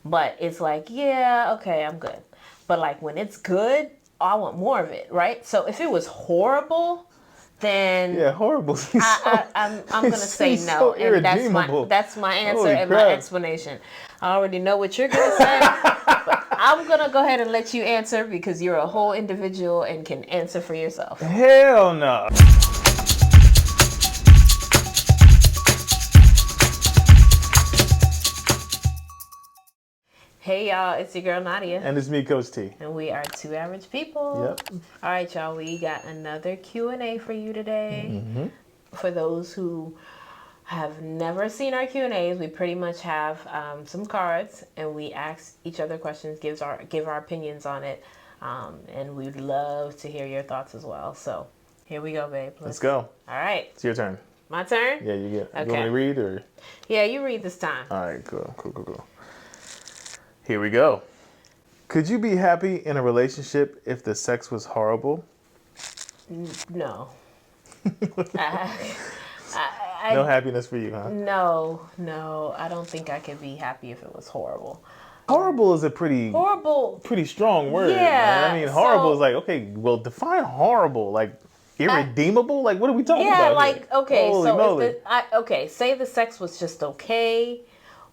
But it's like, yeah, okay, I'm good. But like when it's good, I want more of it, right? So if it was horrible, then Yeah, horrible. I'm gonna say no, so and irredeemable. that's my answer Holy and crap. my explanation. I already know what you're gonna say, but I'm gonna go ahead and let you answer because you're a whole individual and can answer for yourself. Hell no. Hey y'all, it's your girl Nadia. And it's me, Coach T. And we are two average people. Yep. All right, y'all, we got another Q&A for you today. Mm-hmm. For those who have never seen our Q&As, we pretty much have some cards and we ask each other questions, give our opinions on it. And we'd love to hear your thoughts as well. So here we go, babe. Let's go. All right. It's your turn. My turn? Yeah, you get. Okay. You want me to read or? Yeah, you read this time. All right, cool. Here we go. Could you be happy in a relationship if the sex was horrible? No. No happiness for you, huh? No. I don't think I could be happy if it was horrible. Horrible is a pretty strong word. Yeah. Man. I mean, horrible is like, okay, well, define horrible. Like, irredeemable? Like, what are we talking about? Yeah, like, here? okay, Holy so moly. say the sex was just okay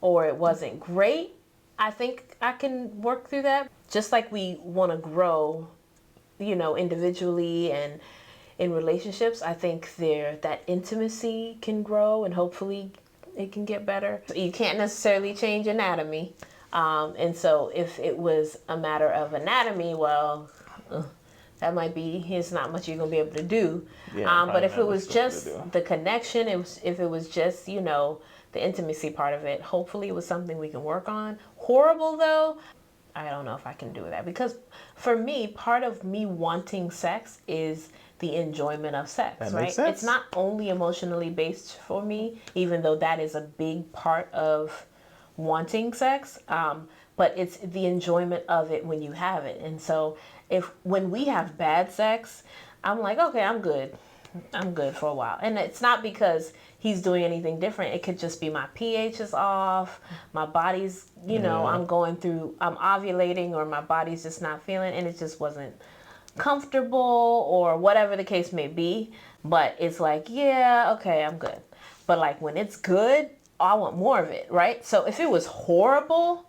or it wasn't great. I think I can work through that. Just like we want to grow, individually and in relationships, I think that intimacy can grow and hopefully it can get better. You can't necessarily change anatomy. And so if it was a matter of anatomy, well, that might be, it's not much you're going to be able to do. Yeah, but if it was just the connection, if it was just, the intimacy part of it, hopefully it was something we can work on. Horrible though, I don't know if I can do that because for me, part of me wanting sex is the enjoyment of sex, that right? Makes sense. It's not only emotionally based for me, even though that is a big part of wanting sex, but it's the enjoyment of it when you have it. And so when we have bad sex, I'm like, okay, I'm good for a while. And it's not because he's doing anything different. It could just be my pH is off, my body's, I'm ovulating or my body's just not feeling, and it just wasn't comfortable or whatever the case may be. But it's like, yeah, okay, I'm good. But like when it's good, I want more of it, right? So if it was horrible,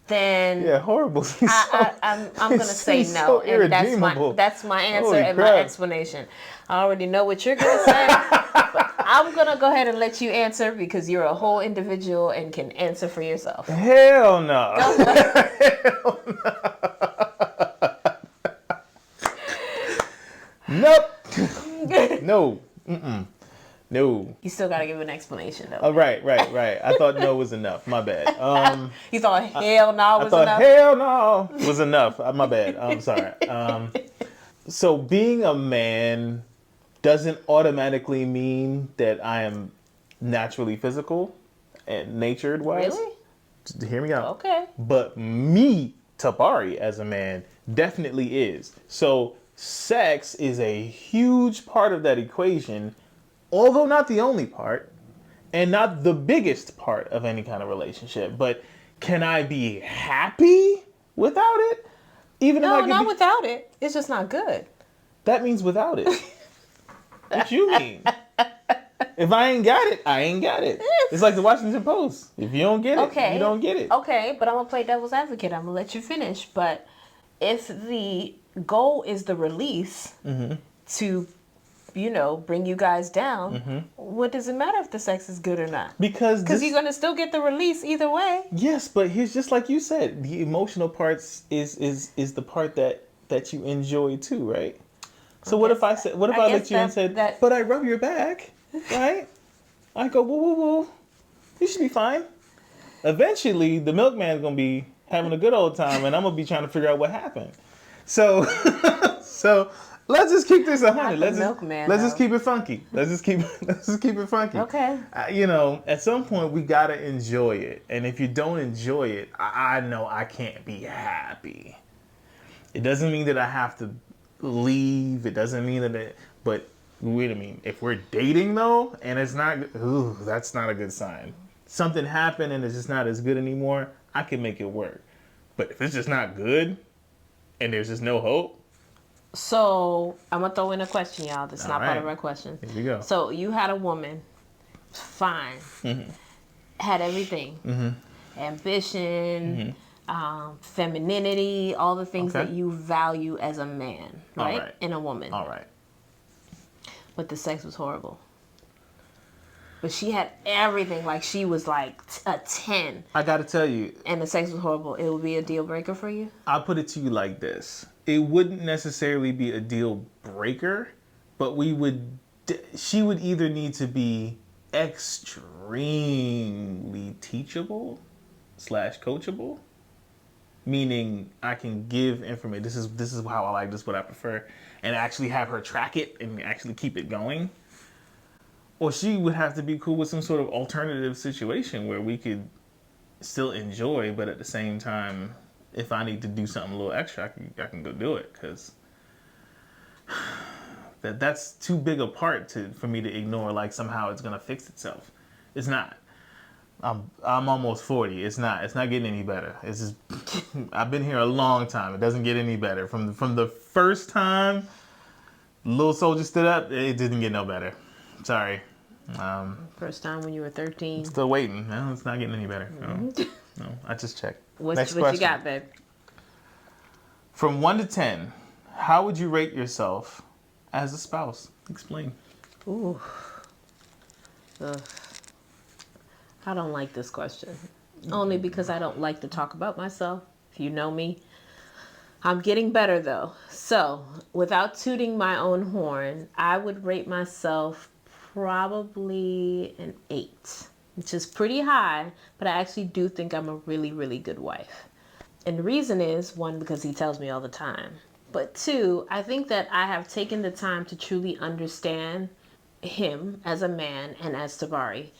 then yeah, horrible. I'm gonna say no, so and that's my answer Holy and crap. my explanation. I already know what you're gonna say, but I'm gonna go ahead and let you answer because you're a whole individual and can answer for yourself. Hell no. Hell no. Nope. No. Mm-mm. No. You still gotta give an explanation though. Oh, right. I thought no was enough. My bad. You thought hell no was enough? Hell no was enough. My bad. I'm sorry. So being a man doesn't automatically mean that I am naturally physical and natured wise. Really? Just hear me out. Okay. But me, Tobari, as a man, definitely is. So sex is a huge part of that equation, although not the only part and not the biggest part of any kind of relationship. But can I be happy without it? No, not without it. It's just not good. That means without it. What you mean? If I ain't got it, I ain't got it. It's like the Washington Post. If you don't get it, you don't get it. Okay, but I'm going to play devil's advocate. I'm going to let you finish. But if the goal is the release to, bring you guys down, what does it matter if the sex is good or not? Because you're going to still get the release either way. Yes, but here's just like you said, the emotional parts is the part that you enjoy too, right? So what if I looked you and said, but I rub your back, right? I go, whoa, you should be fine. Eventually, the milkman's going to be having a good old time, and I'm going to be trying to figure out what happened. So let's just keep this 100. Let's just keep it funky. Let's just keep it funky. Okay. At some point, we got to enjoy it. And if you don't enjoy it, I know I can't be happy. It doesn't mean that I have to leave. It doesn't mean but wait a minute. If we're dating though, and it's not, that's not a good sign. Something happened and it's just not as good anymore. I can make it work. But if it's just not good and there's just no hope. So I'm going to throw in a question, y'all. That's not part of our question. Here we go. So you had a woman, fine, had everything, ambition, femininity, all the things that you value as a man, right? In a woman. All right. But the sex was horrible. But she had everything. Like, she was like a 10. I got to tell you. And the sex was horrible. It would be a deal breaker for you? I'll put it to you like this. It wouldn't necessarily be a deal breaker, but she would either need to be extremely teachable / coachable, meaning I can give information. This is how I like this, what I prefer, and actually have her track it and actually keep it going. Or she would have to be cool with some sort of alternative situation where we could still enjoy, but at the same time, if I need to do something a little extra, I can go do it, because that's too big a part for me to ignore. Like somehow it's gonna fix itself. It's not. I'm almost 40. It's not getting any better. It's just I've been here a long time. It doesn't get any better. From the first time little soldier stood up, it didn't get no better. Sorry. First time when you were 13. Still waiting. No, it's not getting any better. No, I just checked. What you got, babe? From 1 to 10, how would you rate yourself as a spouse? Explain. Ooh. Ugh. I don't like this question. Only because I don't like to talk about myself. If you know me. I'm getting better, though. So, without tooting my own horn, I would rate myself probably an 8, which is pretty high, but I actually do think I'm a really, really good wife. And the reason is, 1, because he tells me all the time. But 2, I think that I have taken the time to truly understand him as a man and as Tobari.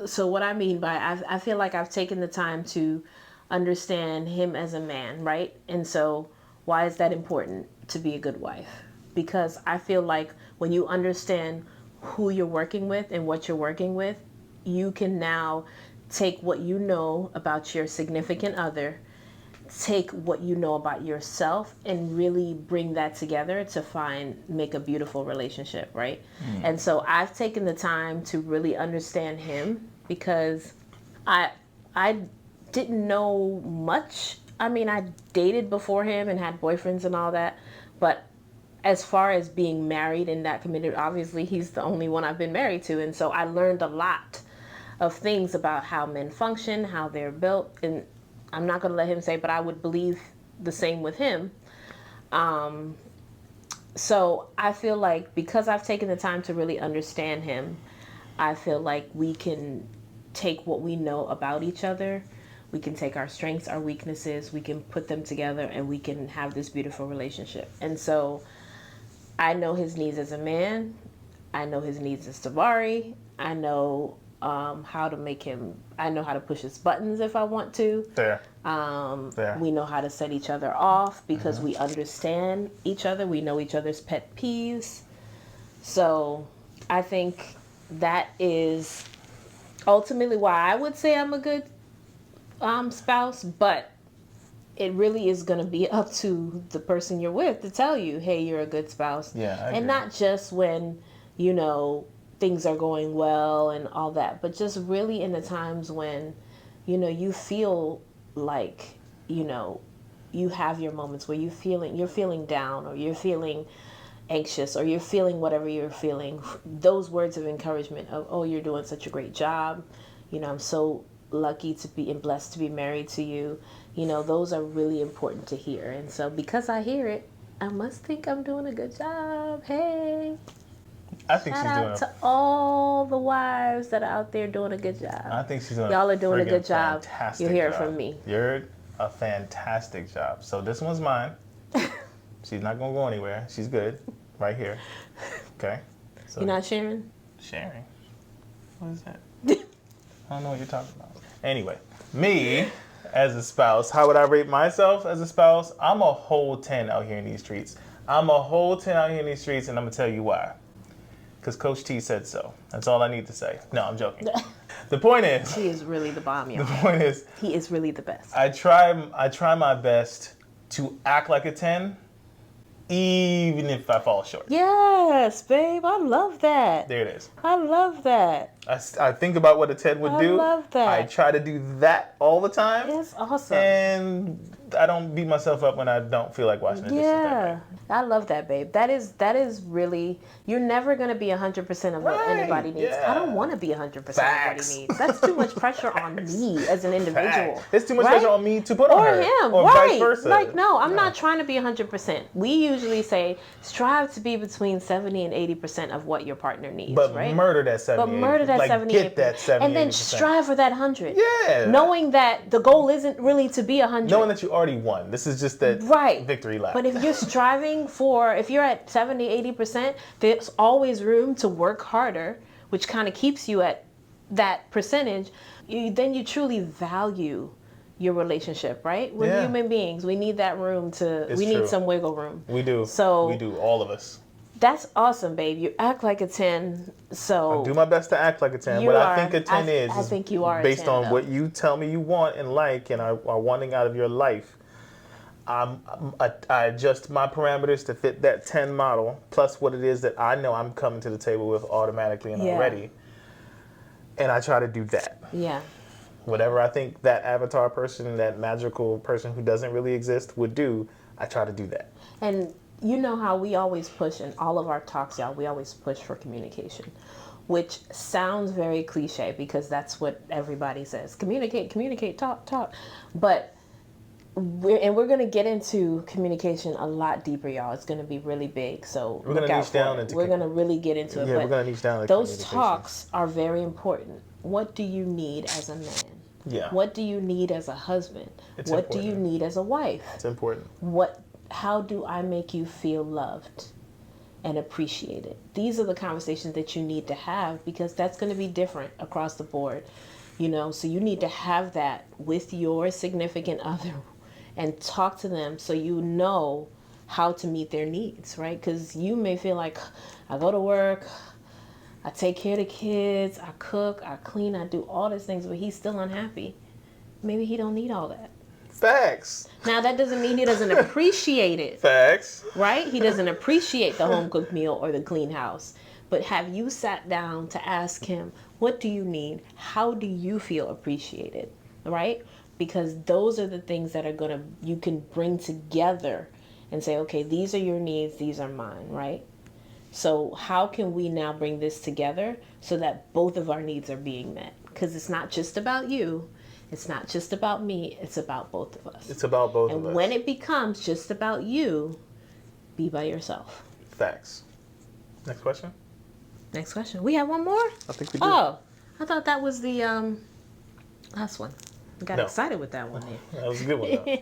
So what I mean by, I feel like I've taken the time to understand him as a man, right? And so why is that important to be a good wife? Because I feel like when you understand who you're working with and what you're working with, you can now take what you know about your significant other, take what you know about yourself, and really bring that together to make a beautiful relationship, right? And so I've taken the time to really understand him, because I didn't know much. I mean, I dated before him and had boyfriends and all that, but as far as being married and that committed, obviously he's the only one I've been married to. And so I learned a lot of things about how men function, how they're built. And I'm not going to let him say, but I would believe the same with him. So I feel like because I've taken the time to really understand him, I feel like we can take what we know about each other. We can take our strengths, our weaknesses, we can put them together, and we can have this beautiful relationship. And so I know his needs as a man. I know his needs as Tobari. I know how to make him, I know how to push his buttons if I want to. Fair. We know how to set each other off because we understand each other. We know each other's pet peeves. So I think that is ultimately why I would say I'm a good spouse, but it really is going to be up to the person you're with to tell you, hey, you're a good spouse. Yeah, I agree. And not just when, things are going well and all that, but just really in the times when, you feel like, you have your moments where you're feeling down, or you're feeling anxious, or you're feeling whatever you're feeling. Those words of encouragement of, oh, you're doing such a great job. I'm so lucky to be and blessed to be married to you. Those are really important to hear. And so because I hear it, I must think I'm doing a good job. Hey. I think Shout she's doing out to all the wives that are out there doing a good job. I think she's doing Y'all are doing a good job. Fantastic You hear job. it from me. You're a fantastic job. So this one's mine. She's not going to go anywhere. She's good. Right here. Okay? So You're not sharing? Sharing? What is that? I don't know what you're talking about. Anyway, me as a spouse, how would I rate myself as a spouse? I'm a whole 10 out here in these streets. I'm a whole 10 out here in these streets, and I'm going to tell you why. because Coach T said so. That's all I need to say. No, I'm joking. The point is, he is really the bomb, y'all. The point is, he is really the best. I try my best to act like a 10, even if I fall short. Yes, babe. I love that. There it is. I love that. I think about what a 10 would do. I love that. I try to do that all the time. It's awesome. And I don't beat myself up when I don't feel like washing the dishes. Yeah. I love that, babe. That is really, you're never going to be 100% of what anybody needs. Yeah. I don't want to be 100% of what he needs. That's too much pressure on me as an individual. It's too much pressure on me to put on her. Or him. Or vice versa. Like, no, I'm not trying to be 100%. We usually say strive to be between 70 and 80% of what your partner needs, but right? Murder that 70. But murder that 70. Get that 70. And then strive for that 100. Yeah. Knowing that the goal isn't really to be 100. Knowing that you already won. This is just that victory lap. But if you're striving for, if you're at 70, 80%, there's always room to work harder, which kind of keeps you at that percentage. Then you truly value your relationship, right? We're human beings. We need that room we need some wiggle room. We do. So we do, all of us. That's awesome, babe. You act like a 10, so... I do my best to act like a 10, but I think a 10 I think you are based a 10, on though. what you tell me you want and like and are wanting out of your life. I adjust my parameters to fit that 10 model, plus what it is that I know I'm coming to the table with automatically and already. And I try to do that. Yeah. Whatever I think that avatar person, that magical person who doesn't really exist would do, I try to do that. And you know how we always push in all of our talks, y'all, we always push for communication, which sounds very cliche because that's what everybody says. Communicate, talk. But we're going to get into communication a lot deeper, y'all. It's going to be really big. So we're going to niche down into We're going to really get into it. Yeah, but we're going to niche down into those talks are very important. What do you need as a man? Yeah. What do you need as a husband? What do you need as a wife? It's important. How do I make you feel loved and appreciated? These are the conversations that you need to have because that's going to be different across the board, so you need to have that with your significant other and talk to them so you know how to meet their needs, right? Because you may feel like, I go to work, I take care of the kids, I cook, I clean, I do all these things, but he's still unhappy. Maybe he don't need all that. Facts. Now, that doesn't mean he doesn't appreciate it. Facts. Right? He doesn't appreciate the home-cooked meal or the clean house. But have you sat down to ask him, what do you need? How do you feel appreciated? Right? Because those are the things that you can bring together and say, okay, these are your needs, these are mine, right? So how can we now bring this together so that both of our needs are being met? Because it's not just about you. It's not just about me. It's about both of us. It's about both of us. And when it becomes just about you, be by yourself. Facts. Next question? Next question. We have one more? I think we do. Oh, I thought that was the last one. I got excited with that one there. That was a good one, though.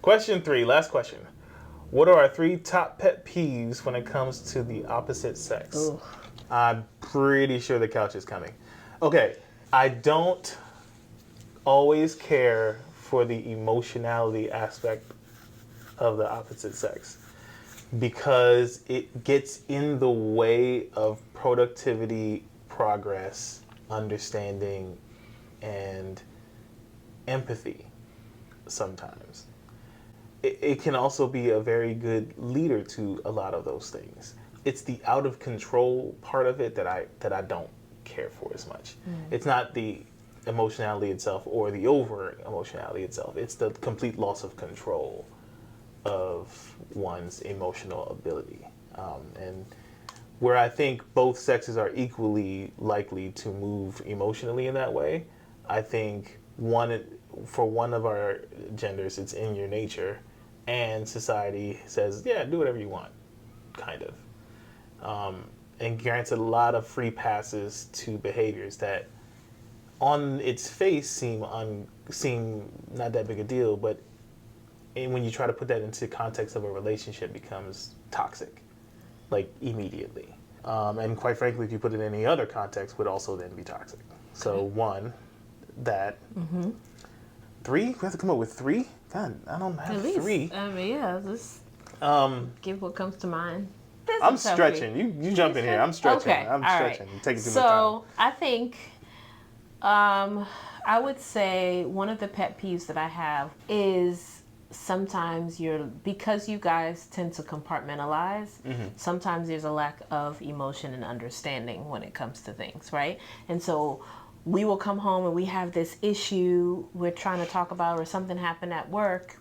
Question 3, last question. What are our 3 top pet peeves when it comes to the opposite sex? Ooh. I'm pretty sure the couch is coming. Okay, I don't always care for the emotionality aspect of the opposite sex because it gets in the way of productivity, progress, understanding, and empathy sometimes. It can also be a very good leader to a lot of those things. It's the out of control part of it that I don't care for as much. It's not the emotionality itself or the over emotionality itself. It's the complete loss of control of one's emotional ability. And where I think both sexes are equally likely to move emotionally in that way, I think for one of our genders, it's in your nature, and society says, yeah, do whatever you want, kind of. And grants a lot of free passes to behaviors that on its face seem not that big a deal, but when you try to put that into context of a relationship, becomes toxic, like immediately. And quite frankly, if you put it in any other context, would also then be toxic. So one, that. 3, we have to come up with 3. God, I don't have 3. I mean, yeah, just give what comes to mind. I'm stretching. You jump in here. I'm stretching. Okay. I'm stretching. Right. Taking too much time. So I think I would say one of the pet peeves that I have is sometimes because you guys tend to compartmentalize, sometimes there's a lack of emotion and understanding when it comes to things, right? And so we will come home and we have this issue we're trying to talk about, or something happened at work,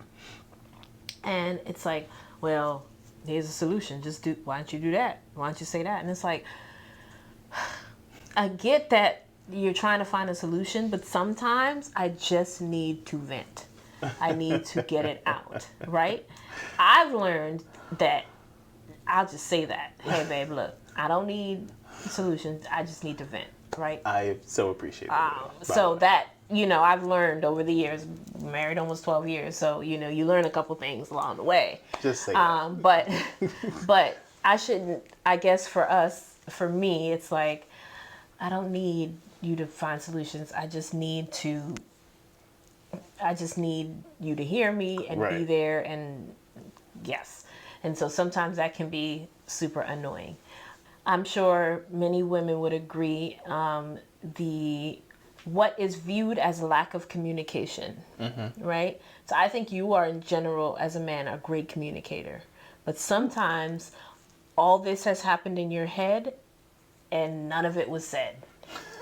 and it's like, well, here's a solution. Why don't you do that? Why don't you say that? And it's like, I get that you're trying to find a solution, but sometimes I just need to vent. I need to get it out, right? I've learned that I'll just say that. Hey, babe, look, I don't need solutions. I just need to vent, right? I so appreciate that. So that, I've learned over the years, married almost 12 years, so, you learn a couple things along the way. Just say that. But I guess for me, it's like, I don't need you to find solutions. I just need you to hear me and be there, and yes. And so sometimes that can be super annoying. I'm sure many women would agree, what is viewed as lack of communication, right? So I think you are, in general, as a man, a great communicator. But sometimes all this has happened in your head and none of it was said.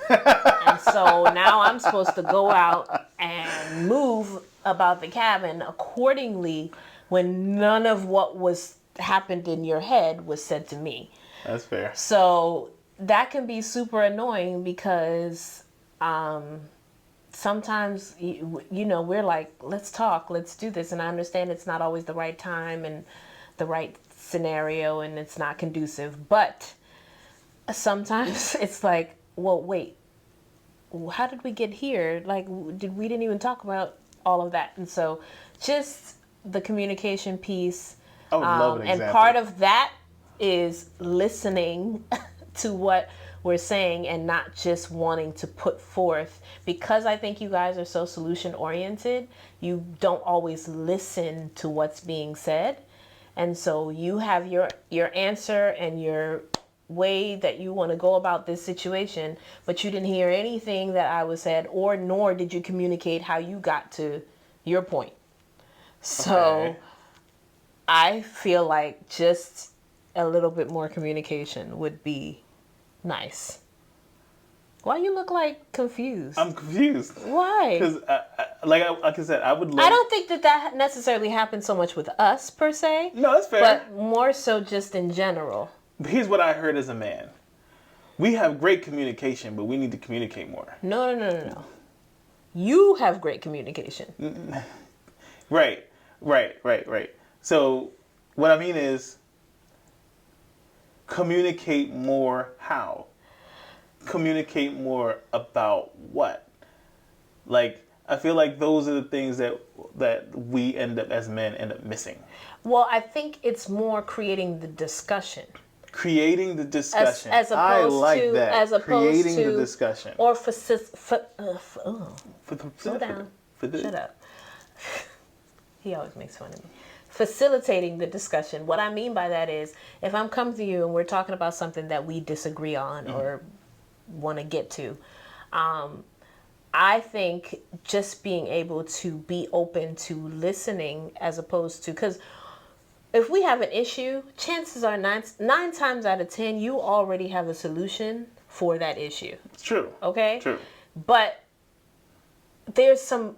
And so now I'm supposed to go out and move about the cabin accordingly when none of what happened in your head was said to me. That's fair. So that can be super annoying because sometimes, we're like, let's talk, let's do this. And I understand it's not always the right time and the right scenario, and it's not conducive. But sometimes it's like, well, wait, how did we get here? Like, we didn't even talk about all of that. And so just the communication piece. I would love an example. And part of that is listening to what we're saying and not just wanting to put forth. Because I think you guys are so solution oriented, you don't always listen to what's being said. And so you have your answer and your way that you want to go about this situation, but you didn't hear anything that I was said, nor did you communicate how you got to your point. So I feel like just a little bit more communication would be nice. Why you look like confused? I'm confused. Why? Because, like I said, I would love... I don't think that necessarily happens so much with us, per se. No, that's fair. But more so just in general. Here's what I heard as a man. We have great communication, but we need to communicate more. No. You have great communication. Right. So what I mean is communicate more how? Communicate more about what? Like, I feel like those are the things that we as men end up missing. Well, I think it's more creating the discussion. Creating the discussion. As opposed I like to, that. As opposed creating to, the discussion. Or slow down. Shut up. He always makes fun of me. Facilitating the discussion. What I mean by that is, if I'm coming to you and we're talking about something that we disagree on or want to get to, I think just being able to be open to listening as opposed to, because if we have an issue, chances are nine times out of 10, you already have a solution for that issue. It's true. Okay? True. But there's some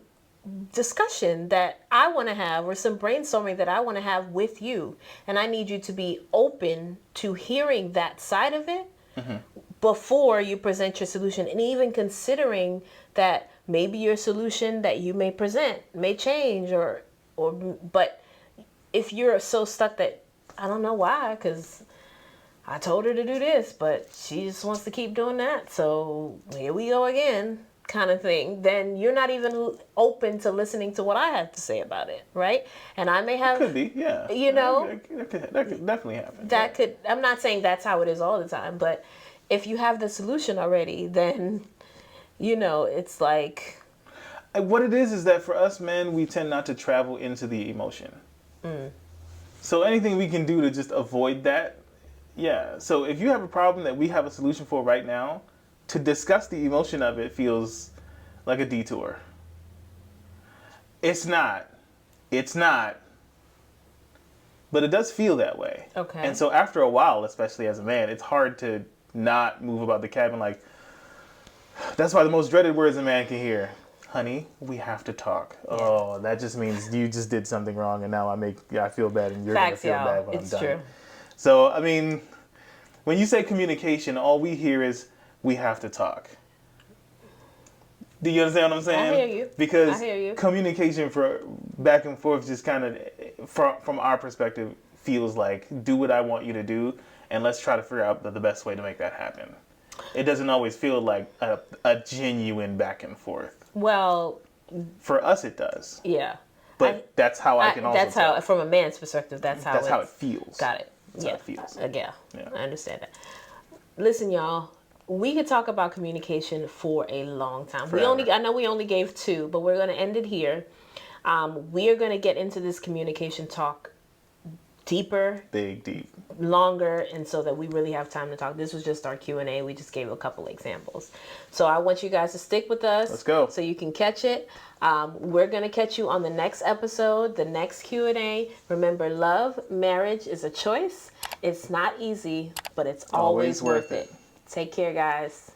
discussion that I want to have, or some brainstorming that I want to have with you. And I need you to be open to hearing that side of it before you present your solution. And even considering that maybe your solution that you may present may change but if you're so stuck that I don't know why, because I told her to do this, but she just wants to keep doing that, so here we go again, kind of thing, then you're not even open to listening to what I have to say about it, right? And I may have... Could be, yeah. That could definitely happen. I'm not saying that's how it is all the time, but if you have the solution already, then, it's like... What it is that for us men, we tend not to travel into the emotion. So anything we can do to just avoid that Yeah. So if you have a problem that we have a solution for right now, to discuss the emotion of it feels like a detour. It's not. It's not. But it does feel that way. Okay. And so after a while, especially as a man, it's hard to not move about the cabin like, that's why the most dreaded words a man can hear. Honey, we have to talk. Yeah. Oh, that just means you just did something wrong and now I feel bad and you're going to feel bad when I'm done. True. So, I mean, when you say communication, all we hear is we have to talk. Do you understand what I'm saying? I hear you. Because communication for back and forth just kind of, from our perspective, feels like do what I want you to do and let's try to figure out the best way to make that happen. It doesn't always feel like a genuine back and forth. Well, for us it does. Yeah. But that's how I can also that's how, from a man's perspective, that's how it feels. Got it. That's how it feels. Yeah, I understand that. Listen, y'all, we could talk about communication for a long time. Forever. I know we only gave 2, but we're going to end it here. We are going to get into this communication talk deeper, deep, longer, and so that we really have time to talk. This was just our Q&A. We just gave a couple examples. So I want you guys to stick with us. Let's go. So you can catch it. We're going to catch you on the next episode, the next Q&A. Remember, love, marriage is a choice. It's not easy, but it's always worth it. Take care, guys.